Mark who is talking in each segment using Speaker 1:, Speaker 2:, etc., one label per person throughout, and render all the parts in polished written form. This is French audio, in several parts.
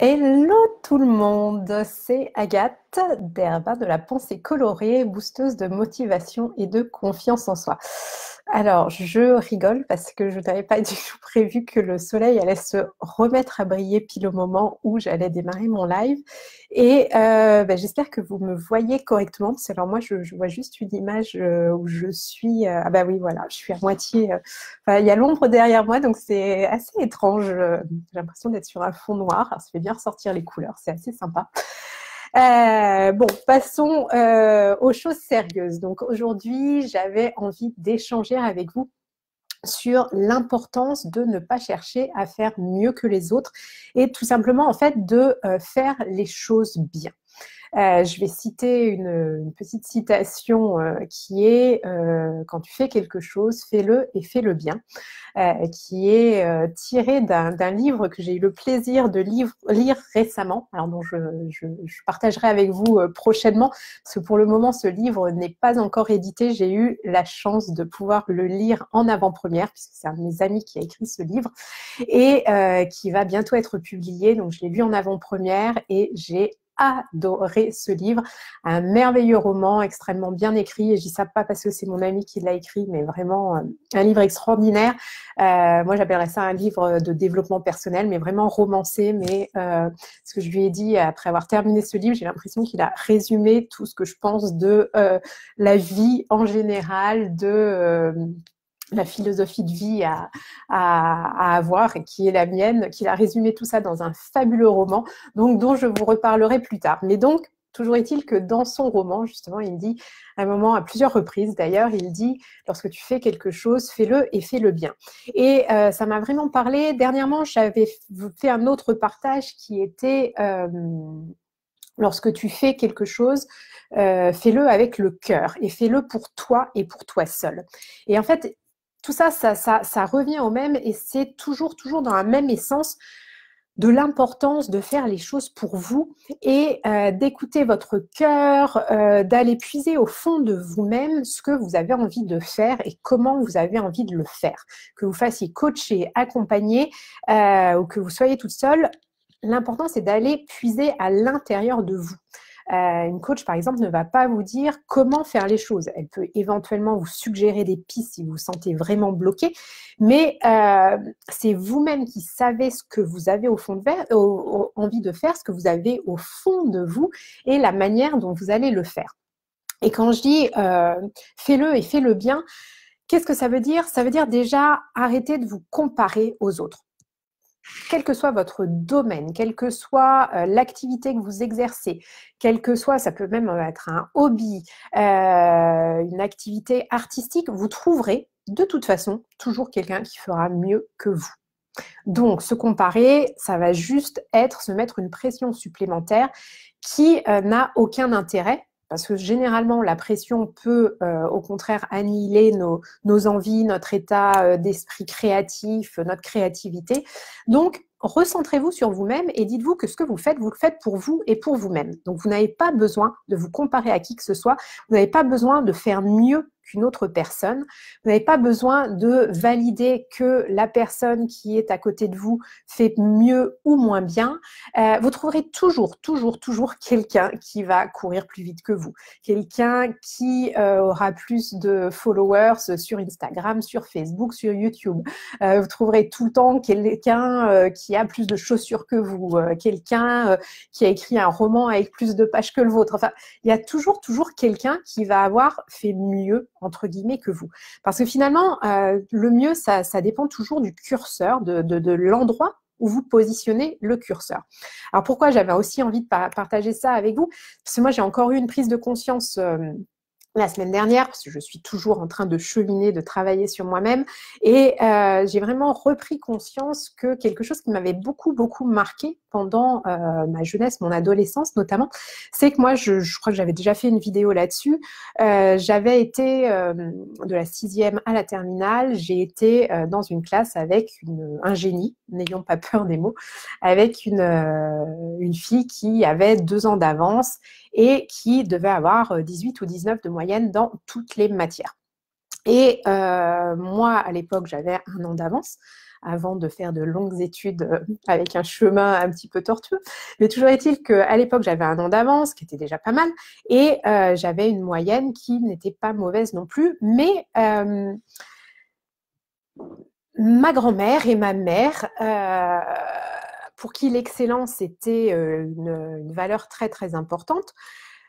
Speaker 1: Hello tout le monde, c'est Agathe d'Herba de la pensée colorée, boosteuse de motivation et de confiance en soi. Alors, je rigole parce que je n'avais pas du tout prévu que le soleil allait se remettre à briller pile au moment où j'allais démarrer mon live. Et j'espère que vous me voyez correctement, parce que alors moi, je vois juste une image où je suis... ah bah oui, voilà, je suis à moitié... enfin, il y a l'ombre derrière moi, donc c'est assez étrange. J'ai l'impression d'être sur un fond noir. Alors, ça fait bien ressortir les couleurs, c'est assez sympa. Bon, passons aux choses sérieuses. Donc aujourd'hui, j'avais envie d'échanger avec vous sur l'importance de ne pas chercher à faire mieux que les autres et tout simplement en fait de faire les choses bien. Je vais citer une petite citation qui est quand tu fais quelque chose, fais-le et fais-le bien, qui est tirée d'un livre que j'ai eu le plaisir de lire récemment, alors dont je partagerai avec vous prochainement, parce que pour le moment, ce livre n'est pas encore édité. J'ai eu la chance de pouvoir le lire en avant-première, puisque c'est un de mes amis qui a écrit ce livre, et qui va bientôt être publié. Donc, je l'ai lu en avant-première et j'ai adoré ce livre, un merveilleux roman extrêmement bien écrit, et je dis ça pas parce que c'est mon ami qui l'a écrit, mais vraiment un livre extraordinaire. Moi j'appellerais ça un livre de développement personnel, mais vraiment romancé, mais ce que je lui ai dit après avoir terminé ce livre, j'ai l'impression qu'il a résumé tout ce que je pense de la vie en général, de la philosophie de vie à avoir et qui est la mienne, qu'il a résumé tout ça dans un fabuleux roman, donc dont je vous reparlerai plus tard. Mais donc, toujours est-il que dans son roman, justement, il dit, à un moment, à plusieurs reprises d'ailleurs, il dit, lorsque tu fais quelque chose, fais-le et fais-le bien. Et ça m'a vraiment parlé. Dernièrement, j'avais fait un autre partage qui était, lorsque tu fais quelque chose, fais-le avec le cœur et fais-le pour toi et pour toi seul. Et en fait, tout ça, ça revient au même et c'est toujours dans la même essence de l'importance de faire les choses pour vous et d'écouter votre cœur, d'aller puiser au fond de vous-même ce que vous avez envie de faire et comment vous avez envie de le faire. Que vous fassiez coacher, accompagner ou que vous soyez toute seule, l'important c'est d'aller puiser à l'intérieur de vous. Une coach, par exemple, ne va pas vous dire comment faire les choses. Elle peut éventuellement vous suggérer des pistes si vous vous sentez vraiment bloqué, mais c'est vous-même qui savez ce que vous avez au fond de envie de faire, ce que vous avez au fond de vous et la manière dont vous allez le faire. Et quand je dis fais-le et fais-le bien, qu'est-ce que ça veut dire? Ça veut dire déjà arrêter de vous comparer aux autres. Quel que soit votre domaine, quelle que soit l'activité que vous exercez, quel que soit, ça peut même être un hobby, une activité artistique, vous trouverez de toute façon toujours quelqu'un qui fera mieux que vous. Donc, se comparer, ça va juste être se mettre une pression supplémentaire qui n'a aucun intérêt. Parce que généralement, la pression peut au contraire annihiler nos envies, notre état d'esprit créatif, notre créativité. Donc, recentrez-vous sur vous-même et dites-vous que ce que vous le faites pour vous et pour vous-même. Donc, vous n'avez pas besoin de vous comparer à qui que ce soit. Vous n'avez pas besoin de faire mieux qu'une autre personne. Vous n'avez pas besoin de valider que la personne qui est à côté de vous fait mieux ou moins bien. Vous trouverez toujours quelqu'un qui va courir plus vite que vous, quelqu'un qui aura plus de followers sur Instagram, sur Facebook, sur YouTube. Vous trouverez tout le temps quelqu'un qui a plus de chaussures que vous, quelqu'un qui a écrit un roman avec plus de pages que le vôtre. Enfin, il y a toujours quelqu'un qui va avoir fait mieux, entre guillemets, que vous. Parce que finalement, le mieux, ça dépend toujours du curseur, de l'endroit où vous positionnez le curseur. Alors pourquoi j'avais aussi envie de partager ça avec vous? Parce que moi, j'ai encore eu une prise de conscience la semaine dernière, parce que je suis toujours en train de cheminer, de travailler sur moi-même, et j'ai vraiment repris conscience que quelque chose qui m'avait beaucoup marqué pendant ma jeunesse, mon adolescence notamment, c'est que moi, je crois que j'avais déjà fait une vidéo là-dessus, j'avais été de la 6e à la terminale, j'ai été dans une classe avec un génie, n'ayons pas peur des mots, avec une fille qui avait 2 ans d'avance et qui devait avoir 18 ou 19 de moyenne dans toutes les matières. Et moi, à l'époque, j'avais 1 an d'avance. avant de faire de longues études avec un chemin un petit peu tortueux. Mais toujours est-il qu'à l'époque, j'avais 1 an d'avance, qui était déjà pas mal, et j'avais une moyenne qui n'était pas mauvaise non plus, mais ma grand-mère et ma mère, pour qui l'excellence était une valeur très très importante,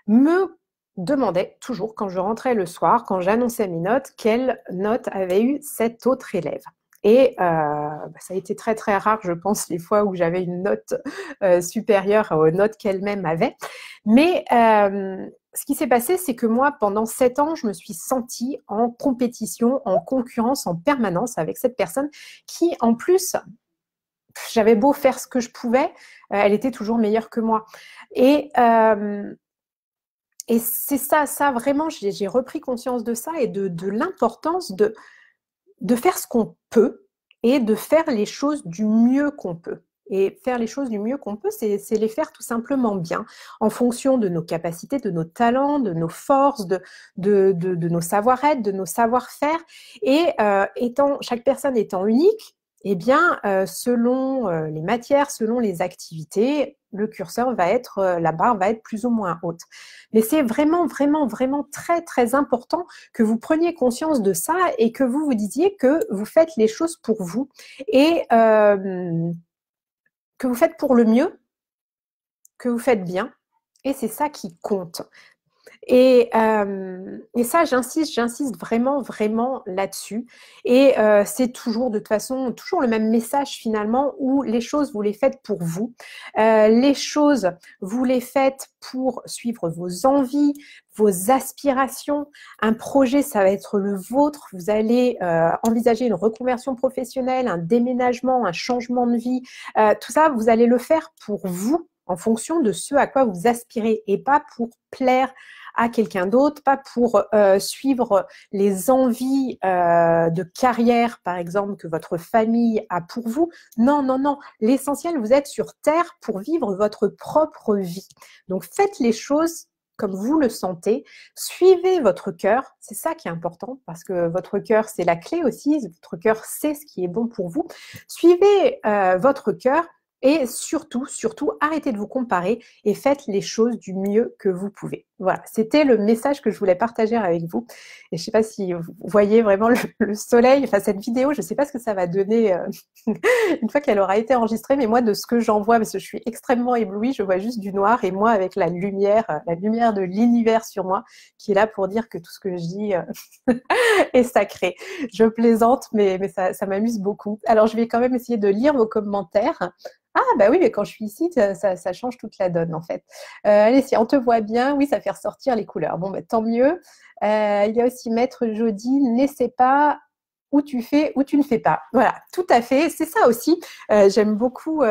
Speaker 1: me demandaient toujours, quand je rentrais le soir, quand j'annonçais mes notes, quelle note avait eu cet autre élève. Et ça a été très très rare, je pense, les fois où j'avais une note supérieure aux notes qu'elle-même avait. Mais ce qui s'est passé, c'est que moi, pendant 7 ans, je me suis sentie en compétition, en concurrence en permanence avec cette personne qui, en plus, j'avais beau faire ce que je pouvais, elle était toujours meilleure que moi. Et c'est ça vraiment, j'ai repris conscience de ça et de l'importance de faire ce qu'on peut et de faire les choses du mieux qu'on peut. Et faire les choses du mieux qu'on peut, c'est les faire tout simplement bien, en fonction de nos capacités, de nos talents, de nos forces, de nos savoir-être, de nos savoir-faire. Et chaque personne étant unique, eh bien, selon les matières, selon les activités, le curseur va être, la barre va être plus ou moins haute. Mais c'est vraiment, vraiment, vraiment très, très important que vous preniez conscience de ça et que vous vous disiez que vous faites les choses pour vous et que vous faites pour le mieux, que vous faites bien. Et c'est ça qui compte. Et ça, j'insiste vraiment, vraiment là-dessus. Et c'est toujours, de toute façon, toujours le même message finalement où les choses, vous les faites pour vous. Les choses, vous les faites pour suivre vos envies, vos aspirations. Un projet, ça va être le vôtre. Vous allez envisager une reconversion professionnelle, un déménagement, un changement de vie. Tout ça, vous allez le faire pour vous, en fonction de ce à quoi vous aspirez et pas pour plaire à quelqu'un d'autre, pas pour suivre les envies de carrière, par exemple, que votre famille a pour vous. Non, non, non. L'essentiel, vous êtes sur Terre pour vivre votre propre vie. Donc, faites les choses comme vous le sentez. Suivez votre cœur. C'est ça qui est important parce que votre cœur, c'est la clé aussi. Votre cœur sait ce qui est bon pour vous. Suivez votre cœur. Et surtout, surtout, arrêtez de vous comparer et faites les choses du mieux que vous pouvez. Voilà, c'était le message que je voulais partager avec vous. Et je ne sais pas si vous voyez vraiment le soleil, enfin cette vidéo, je ne sais pas ce que ça va donner une fois qu'elle aura été enregistrée, mais moi de ce que j'en vois, parce que je suis extrêmement éblouie, je vois juste du noir et moi avec la lumière de l'univers sur moi, qui est là pour dire que tout ce que je dis est sacré. Je plaisante, mais ça m'amuse beaucoup. Alors je vais quand même essayer de lire vos commentaires. Ah bah oui, mais quand je suis ici, ça change toute la donne en fait. Allez, si on te voit bien, oui, ça fait ressortir les couleurs. Bon, bah, tant mieux. Il y a aussi Maître Jody, n'essaie pas où tu fais, où tu ne fais pas. Voilà, tout à fait. C'est ça aussi. J'aime beaucoup,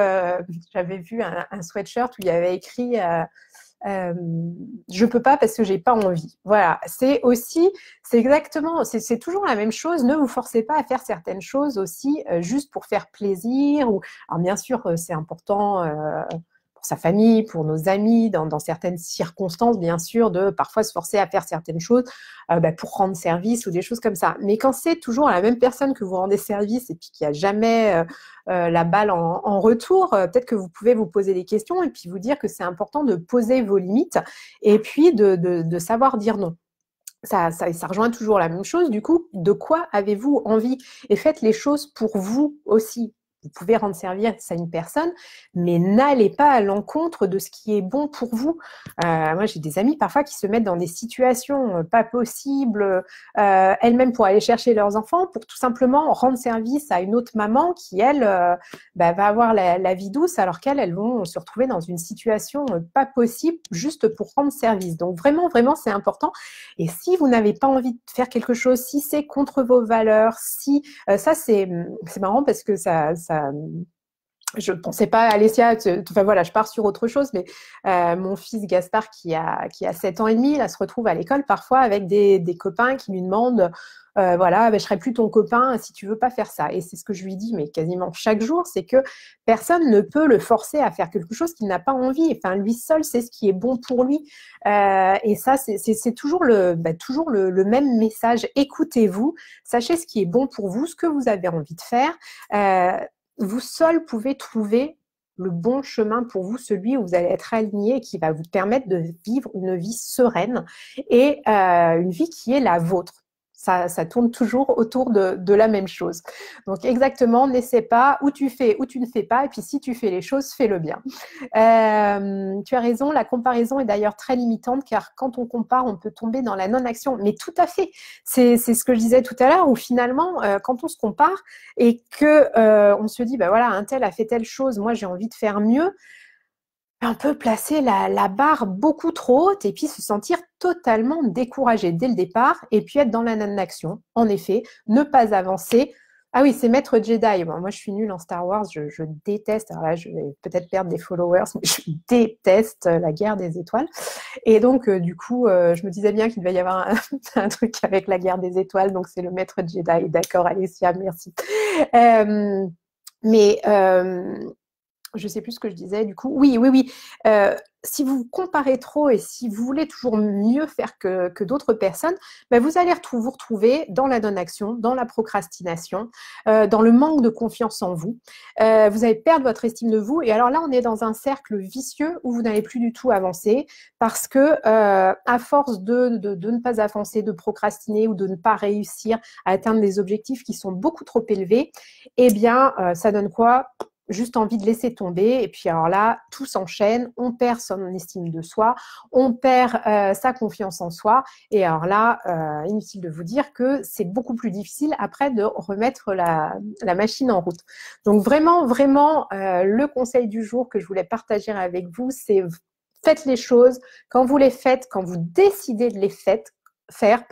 Speaker 1: j'avais vu un sweatshirt où il y avait écrit je peux pas parce que j'ai pas envie. Voilà, c'est exactement, c'est toujours la même chose. Ne vous forcez pas à faire certaines choses aussi juste pour faire plaisir. Alors bien sûr, c'est important pour sa famille, pour nos amis, dans certaines circonstances, bien sûr, de parfois se forcer à faire certaines choses pour rendre service ou des choses comme ça. Mais quand c'est toujours la même personne que vous rendez service et puis qu'il n'y a jamais la balle en retour, peut-être que vous pouvez vous poser des questions et puis vous dire que c'est important de poser vos limites et puis de savoir dire non. Ça rejoint toujours la même chose. Du coup, de quoi avez-vous envie? Et faites les choses pour vous aussi. Vous pouvez rendre service à une personne, mais n'allez pas à l'encontre de ce qui est bon pour vous. Moi, j'ai des amis parfois qui se mettent dans des situations pas possibles elles-mêmes pour aller chercher leurs enfants, pour tout simplement rendre service à une autre maman qui, elle, va avoir la vie douce, alors qu'elles vont se retrouver dans une situation pas possible juste pour rendre service. Donc vraiment, vraiment, c'est important. Et si vous n'avez pas envie de faire quelque chose, si c'est contre vos valeurs, si ça c'est marrant parce que ça je ne pensais pas, Alessia, enfin voilà, je pars sur autre chose, mais mon fils Gaspard, qui a 7 ans et demi, là, se retrouve à l'école parfois avec des copains qui lui demandent, voilà, ben, je serai plus ton copain si tu veux pas faire ça. Et c'est ce que je lui dis, mais quasiment chaque jour, c'est que personne ne peut le forcer à faire quelque chose qu'il n'a pas envie. Enfin, lui seul, c'est ce qui est bon pour lui. Et ça, c'est toujours toujours le même message. Écoutez-vous, sachez ce qui est bon pour vous, ce que vous avez envie de faire. Vous seul pouvez trouver le bon chemin pour vous, celui où vous allez être aligné et qui va vous permettre de vivre une vie sereine et une vie qui est la vôtre. Ça tourne toujours autour de la même chose. Donc exactement, n'essaie pas, ou tu fais ou tu ne fais pas, et puis si tu fais les choses, fais-le bien. Tu as raison, la comparaison est d'ailleurs très limitante, car quand on compare, on peut tomber dans la non-action. Mais tout à fait, c'est ce que je disais tout à l'heure, où finalement, quand on se compare et que on se dit, bah voilà, un tel a fait telle chose, moi j'ai envie de faire mieux, on peut placer la barre beaucoup trop haute et puis se sentir totalement découragé dès le départ et puis être dans la non-action. En effet, ne pas avancer. Ah oui, c'est Maître Jedi. Bon, moi, je suis nulle en Star Wars. Je déteste. Alors là, je vais peut-être perdre des followers, mais je déteste la guerre des étoiles. Et donc, du coup, je me disais bien qu'il devait y avoir un truc avec la guerre des étoiles. Donc, c'est le Maître Jedi. D'accord, Alessia, merci. Mais je sais plus ce que je disais du coup. Oui. Si vous comparez trop et si vous voulez toujours mieux faire que d'autres personnes, ben vous allez vous retrouver dans la non-action, dans la procrastination, dans le manque de confiance en vous. Vous allez perdre votre estime de vous. Et alors là, on est dans un cercle vicieux où vous n'allez plus du tout avancer parce que à force de ne pas avancer, de procrastiner ou de ne pas réussir à atteindre des objectifs qui sont beaucoup trop élevés, eh bien, ça donne quoi ? Juste envie de laisser tomber. Et puis alors là, tout s'enchaîne, on perd son estime de soi, on perd sa confiance en soi. Et alors là, inutile de vous dire que c'est beaucoup plus difficile après de remettre la machine en route. Donc vraiment, le conseil du jour que je voulais partager avec vous, c'est faites les choses. Quand vous les faites, quand vous décidez de les faire,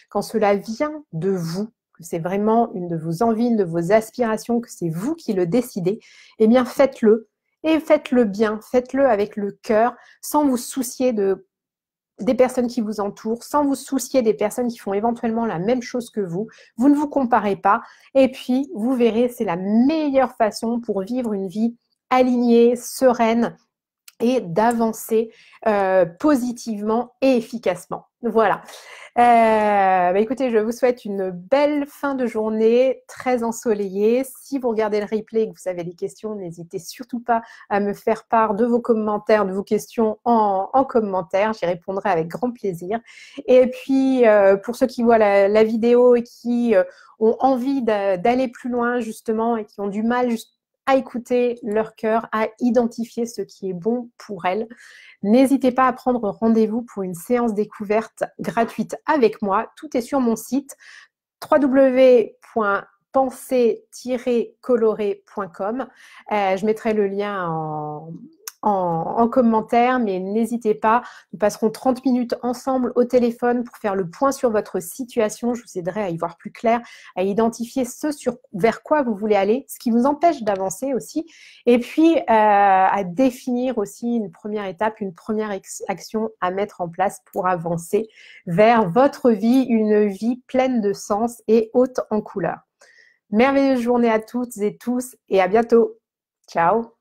Speaker 1: quand cela vient de vous, que c'est vraiment une de vos envies, une de vos aspirations, que c'est vous qui le décidez, eh bien faites-le et faites-le bien, faites-le avec le cœur, sans vous soucier des personnes qui vous entourent, sans vous soucier des personnes qui font éventuellement la même chose que vous. Vous ne vous comparez pas et puis vous verrez, c'est la meilleure façon pour vivre une vie alignée, sereine et d'avancer positivement et efficacement. Voilà. Écoutez, je vous souhaite une belle fin de journée, très ensoleillée. Si vous regardez le replay et que vous avez des questions, n'hésitez surtout pas à me faire part de vos commentaires, de vos questions en commentaire. J'y répondrai avec grand plaisir. Et puis, pour ceux qui voient la vidéo et qui ont envie d'aller plus loin, justement, et qui ont du mal à écouter leur cœur, à identifier ce qui est bon pour elles, n'hésitez pas à prendre rendez-vous pour une séance découverte gratuite avec moi. Tout est sur mon site www.penser-coloré.com. Je mettrai le lien en commentaire, mais n'hésitez pas. Nous passerons 30 minutes ensemble au téléphone pour faire le point sur votre situation. Je vous aiderai à y voir plus clair, à identifier vers quoi vous voulez aller, ce qui vous empêche d'avancer aussi, et puis à définir aussi une première étape, une première action à mettre en place pour avancer vers votre vie, une vie pleine de sens et haute en couleurs. Merveilleuse journée à toutes et tous et à bientôt. Ciao.